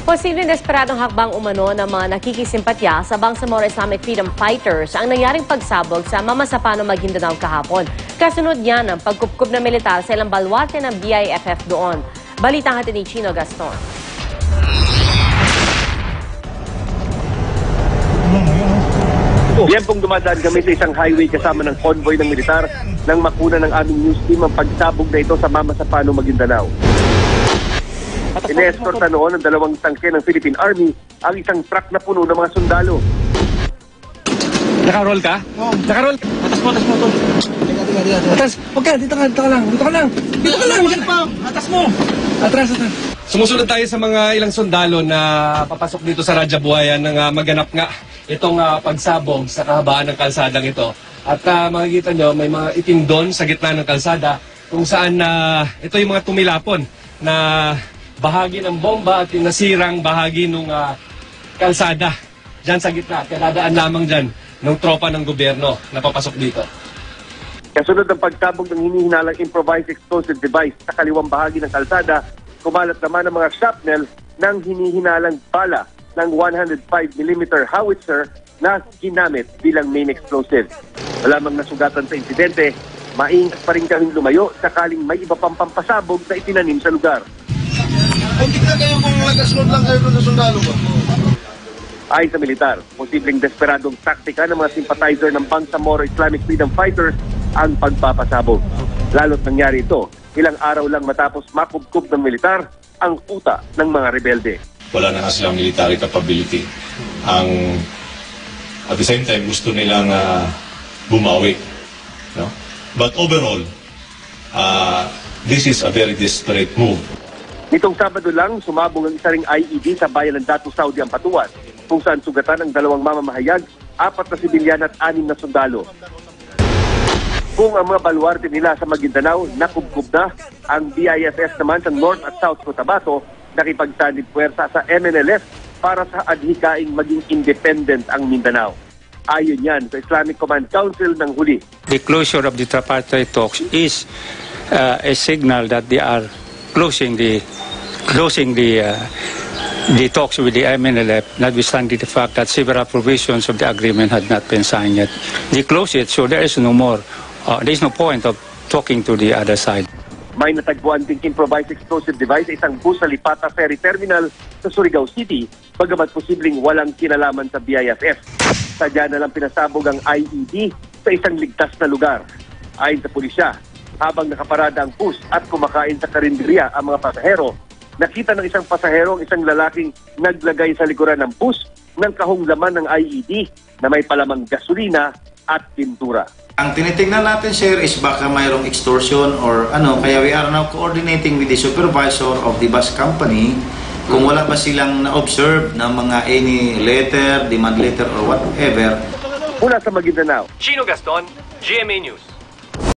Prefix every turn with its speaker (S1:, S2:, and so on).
S1: Posibleng desperadong hakbang umano ng mga nakikisimpatya sa Bangsamoro Islamic Freedom Fighters ang nangyaring pagsabog sa Mamasapano, Maguindanao kahapon. Kasunod niyan ang pagkupkup ng militar sa ilang baluarte ng BIFF doon. Balitang hatid ni Chino Gaston.
S2: Yan pong dumadaan kami sa isang highway kasama ng convoy ng militar nang makuna ng aming news team ang pagsabog na ito sa Mamasapano, Maguindanao. Ine-escorta noon ng dalawang tangke ng Philippine Army ang isang truck na puno ng mga sundalo.
S3: Naka-roll ka?
S4: Oo.
S3: Naka-roll ka? Atas mo, tol.
S4: Atas. Huwag ka, dito ka lang. Dito ka lang. Atas mo. Atras.
S3: Sumusunod tayo sa mga ilang sundalo na papasok dito sa Rajabuayan nang maganap nga itong pagsabog sa kahabaan ng kalsadang ito. At makikita nyo, may mga itim doon sa gitna ng kalsada kung saan ito yung mga tumilapon na bahagi ng bomba at yung nasirang bahagi ng kalsada dyan sa gitna. Kaya dadaan lamang dyan ng tropa ng gobyerno na papasok dito.
S2: Kasunod ng pagsabog ng hinihinalang improvised explosive device sa kaliwang bahagi ng kalsada, kumalat naman ang mga shrapnel ng hinihinalang bala ng 105mm howitzer na ginamit bilang main explosive. Wala mang nasugatan sa insidente, maingat pa rin kaming lumayo sakaling may iba pang pampasabog na itinanim sa lugar.
S4: Kuntik na kayo kung nag-aslod lang kayo doon sa sundalo ba?
S2: Ayon sa militar, posibleng desperadong taktika ng mga sympathizer ng Bangsamoro Islamic Freedom Fighters ang pagpapasabog. Lalo't nangyari ito, ilang araw lang matapos makubkub ng militar ang kuta ng mga rebelde.
S5: Wala na nga silang military capability. At the same time, gusto nilang bumawi. No? But overall, this is a very desperate move.
S2: Nitong Sabado lang, sumabog ang isa ring IED sa bayan ng Datu Saudi Ampatuan, kung saan sugatan ang dalawang mamamahayag, 4 na sibilyan at 6 na sundalo. Kung ang mga baluarte nila sa Maguindanao nakubkub na, ang BIFF naman sa North at South Cotabato nakipagsanib puwersa sa MNLF para sa adhikaing maging independent ang Mindanao. Ayon yan sa Islamic Command Council ng huli.
S6: The closure of the tripartite talks is a signal that they are closing the talks with the MNLF, notwithstanding the fact that several provisions of the agreement had not been signed yet. They close it, so there is no more. There is no point of talking to the other side.
S2: May natagpuan ding improvised explosive device sa isang bus sa Lipata Ferry Terminal sa Surigao City, bagamat posibleng walang kinalaman sa BIFF. Sadya na lang pinasabog ang IED sa isang ligtas na lugar. Ayon sa pulisya, habang nakaparada ang bus at kumakain sa karinderya ang mga pasahero, nakita ng isang pasahero ang isang lalaking naglagay sa likuran ng bus ng kahong laman ng IED na may palamang gasolina at pintura.
S7: Ang tinitingnan natin, sir, is baka mayroong extortion or ano, kaya we are now coordinating with the supervisor of the bus company kung wala ba silang na-observe na mga any letter, demand letter or whatever.
S2: Mula sa Maguindanao,
S3: Chino Gaston, GMA News.